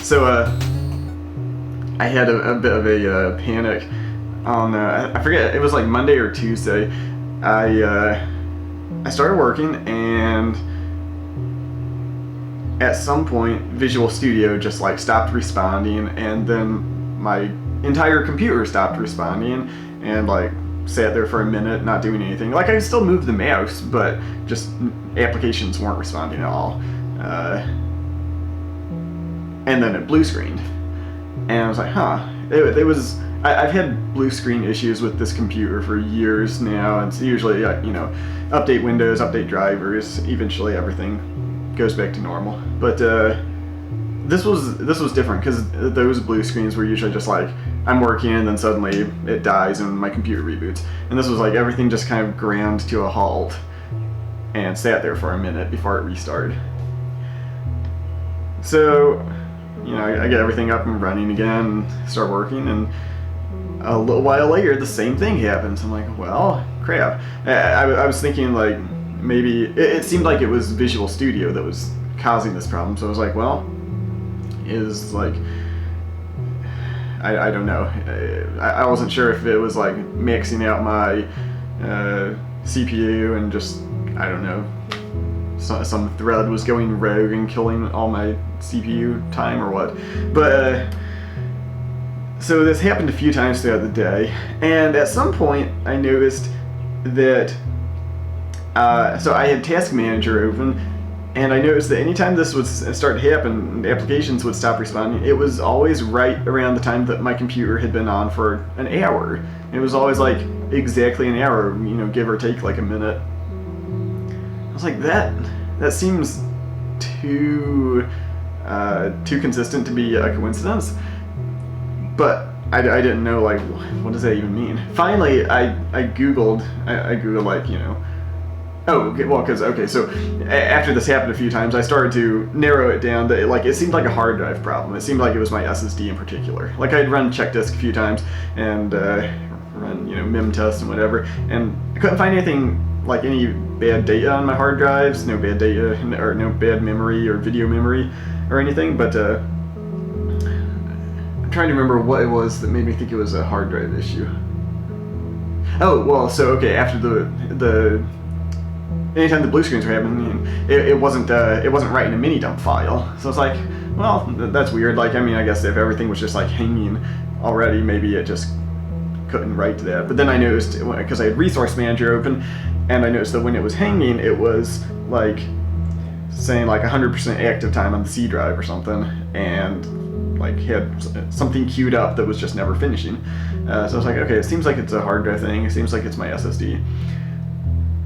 So I had a bit of a panic on I forget, it was like Monday or Tuesday. I started working, and at some point Visual Studio just like stopped responding, and then my entire computer stopped responding, and like sat there for a minute not doing anything. Like, I still moved the mouse, but just applications weren't responding at all. And then it blue screened, and I was like, huh. It was. I've had blue screen issues with this computer for years now. It's usually, update Windows, update drivers. Eventually, everything goes back to normal. But this was different, because those blue screens were usually just like, I'm working, and then suddenly it dies and my computer reboots. And this was like everything just kind of ground to a halt and sat there for a minute before it restarted. So, I get everything up and running again, start working, and a little while later, the same thing happens. I'm like, well, crap. I was thinking, like, maybe it seemed like it was Visual Studio that was causing this problem. So I was like, well, I don't know. I wasn't sure if it was like maxing out my CPU and just, I don't know, some thread was going rogue and killing all my CPU time or what. But so this happened a few times throughout the day, and at some point I noticed that so I had Task Manager open, and I noticed that anytime this would start to happen, the applications would stop responding. It was always right around the time that my computer had been on for an hour. It was always like exactly an hour, give or take like a minute. I was like, that seems too consistent to be a coincidence. But I didn't know, like, what does that even mean? Finally, I googled like, so after this happened a few times, I started to narrow it down to, like, it seemed like a hard drive problem. It seemed like it was my SSD in particular. Like, I'd run checkdisk a few times and run, mim test and whatever, and I couldn't find anything, like any bad data on my hard drives, no bad data, or no bad memory or video memory or anything, but I'm trying to remember what it was that made me think it was a hard drive issue. Oh, well, so, okay, after the anytime the blue screens were happening, it wasn't writing a mini dump file. So it's like, well, that's weird. Like, I guess if everything was just like hanging already, maybe it just couldn't write to that. But then I noticed, because I had Resource Manager open, and I noticed that when it was hanging, it was like saying like 100% active time on the C drive or something, and like had something queued up that was just never finishing. So I was like, okay, it seems like it's a hard drive thing. It seems like it's my SSD.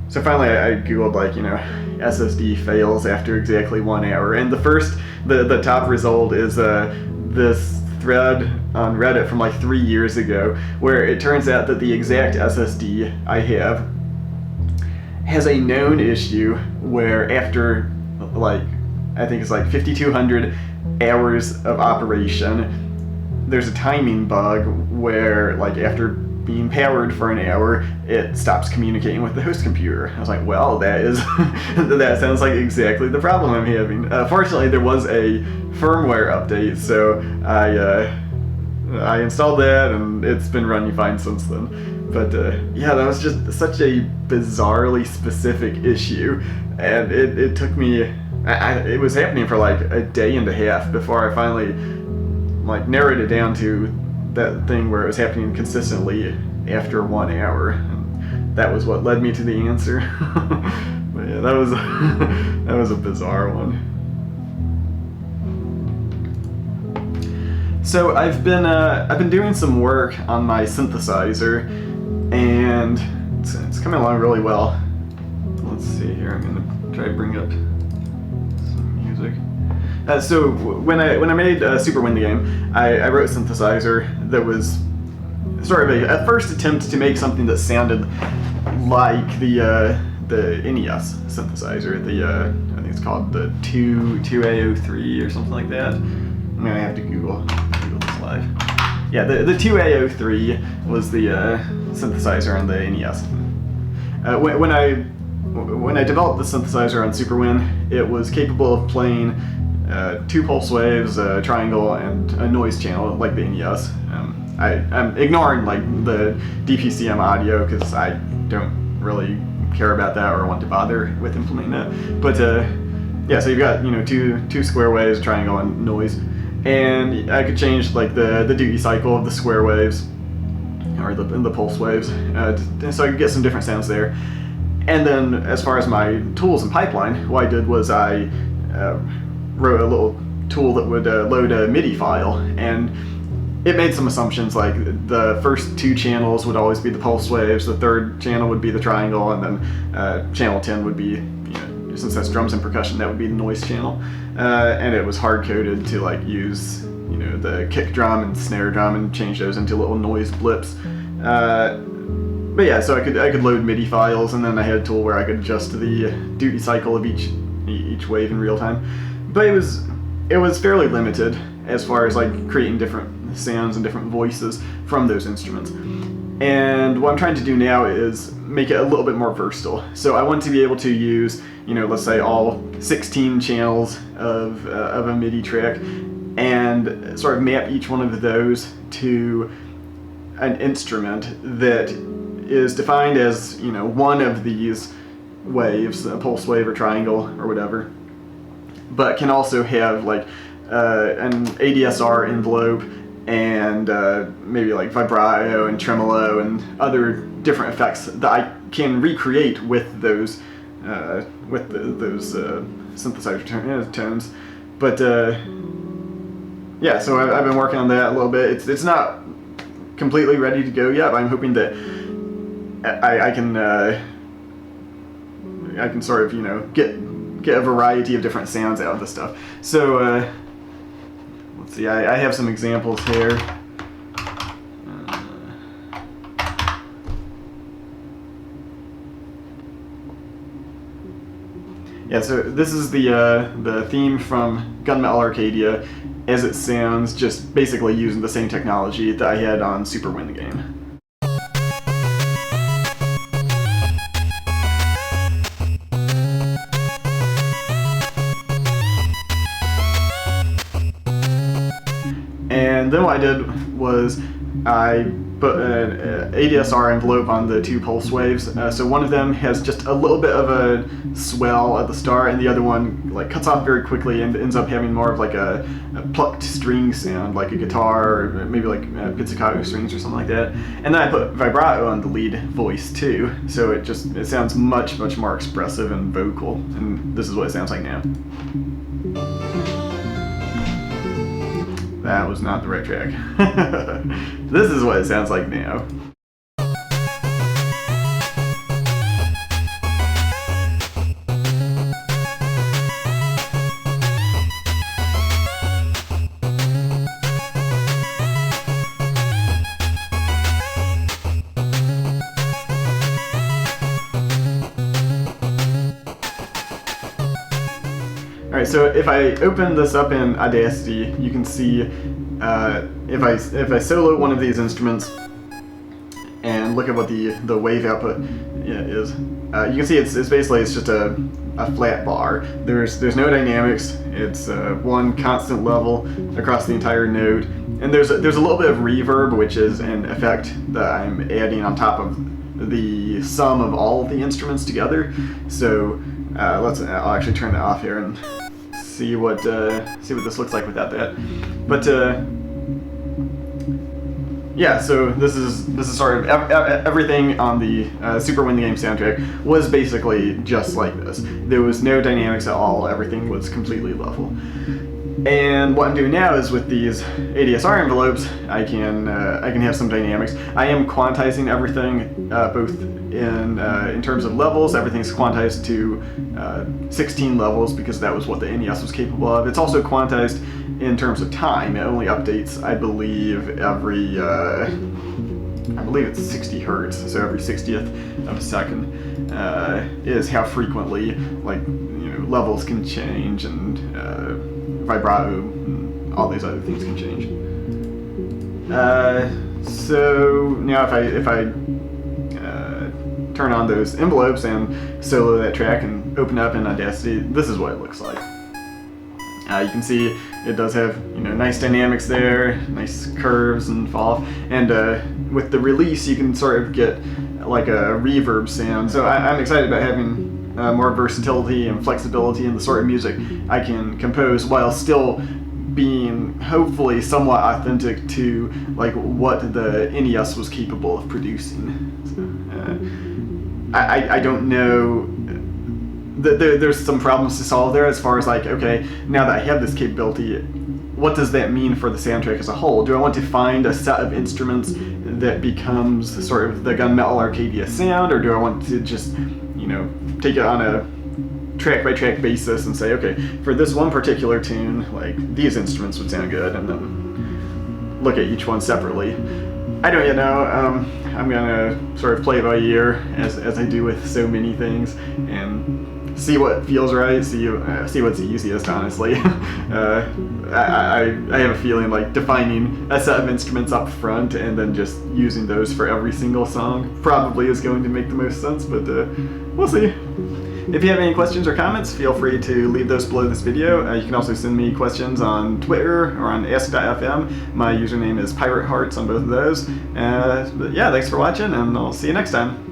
So finally I googled, like, SSD fails after exactly 1 hour, and the top result is this thread on Reddit from like 3 years ago, where it turns out that the exact SSD I have has a known issue where after, like, I think it's like 5,200 hours of operation, there's a timing bug where, like, after being powered for an hour, it stops communicating with the host computer. I was like, well, that sounds like exactly the problem I'm having. Fortunately, there was a firmware update, so I installed that, and it's been running fine since then. But yeah, that was just such a bizarrely specific issue, and it took me, it was happening for like a day and a half before I finally like narrowed it down to that thing where it was happening consistently after 1 hour. And that was what led me to the answer. But yeah, that was a bizarre one. So I've been doing some work on my synthesizer, and it's coming along really well. Let's see here. I'm gonna try to bring up some music. So when I made Super Win the Game, I wrote a synthesizer that was sort of a first attempt to make something that sounded like the NES synthesizer. I think it's called the 2A03 or something like that. I'm gonna have to Google this live. Yeah, the 2A03 was the synthesizer on the NES. When I developed the synthesizer on Super Win, it was capable of playing 2 pulse waves, a triangle, and a noise channel like the NES. I'm ignoring like the DPCM audio because I don't really care about that or want to bother with implementing that. But yeah, so you've got two square waves, triangle, and noise, and I could change like the duty cycle of the square waves or the pulse waves, so I could get some different sounds there. And then as far as my tools and pipeline, what I did was I wrote a little tool that would load a MIDI file, and it made some assumptions like the first 2 channels would always be the pulse waves, the third channel would be the triangle, and then channel 10 would be, since that's drums and percussion, that would be the noise channel. And it was hard coded to like use the kick drum and snare drum and change those into little noise blips. But yeah, so I could load MIDI files, and then I had a tool where I could adjust the duty cycle of each wave in real time. But it was fairly limited as far as like creating different sounds and different voices from those instruments. And what I'm trying to do now is make it a little bit more versatile. So I want to be able to use, let's say all 16 channels of a MIDI track, and sort of map each one of those to an instrument that is defined as, one of these waves, a pulse wave or triangle or whatever, but can also have like an ADSR envelope and maybe like vibrato and tremolo and other different effects that I can recreate with those synthesizer tones. But yeah, so I've been working on that a little bit. It's not completely ready to go yet, but I'm hoping that I can sort of get a variety of different sounds out of this stuff. So let's see, I have some examples here. Yeah, so this is the theme from Gunmetal Arcadia as it sounds, just basically using the same technology that I had on Super Win the Game. And then what I did was I put an ADSR envelope on the 2 pulse waves. So one of them has just a little bit of a swell at the start, and the other one like cuts off very quickly and ends up having more of like a plucked string sound, like a guitar or maybe like pizzicato strings or something like that. And then I put vibrato on the lead voice too, so it sounds much more expressive and vocal. And this is what it sounds like now. That was not the right track. This is what it sounds like now. Alright, so if I open this up in Audacity, you can see if I solo one of these instruments and look at what the wave output is, you can see it's basically just a flat bar. There's no dynamics. It's one constant level across the entire note, and there's a little bit of reverb, which is an effect that I'm adding on top of the sum of all of the instruments together. So I'll actually turn that off here and see what this looks like without that. But yeah, so this is sort of everything on the Super Win the Game soundtrack was basically just like this. There was no dynamics at all. Everything was completely level. And what I'm doing now is with these ADSR envelopes, I can have some dynamics. I am quantizing everything, both in terms of levels. Everything's quantized to 16 levels because that was what the NES was capable of. It's also quantized in terms of time. It only updates, I believe, every I believe it's 60 hertz, so every 60th of a second is how frequently levels can change, and vibrato and all these other things can change. So now if I turn on those envelopes and solo that track and open it up in Audacity, this is what it looks like. You can see it does have, you know, nice dynamics there, nice curves and fall off, and with the release you can sort of get like a reverb sound. So I'm excited about having more versatility and flexibility in the sort of music I can compose while still being hopefully somewhat authentic to like what the NES was capable of producing. So, I don't know. There's some problems to solve there as far as like, okay, now that I have this capability, what does that mean for the soundtrack as a whole? Do I want to find a set of instruments that becomes sort of the Gunmetal Arcadia sound, or do I want to just, you know, take it on a track by track basis and say, okay, for this one particular tune, like these instruments would sound good, and then look at each one separately. I don't yet know. I'm gonna sort of play it by ear as I do with so many things, and see what feels right, see what's easiest, honestly. I have a feeling like defining a set of instruments up front and then just using those for every single song probably is going to make the most sense, but we'll see. If you have any questions or comments, feel free to leave those below this video. You can also send me questions on Twitter or on Ask.fm. My username is Pirate Hearts on both of those. But yeah, thanks for watching, and I'll see you next time.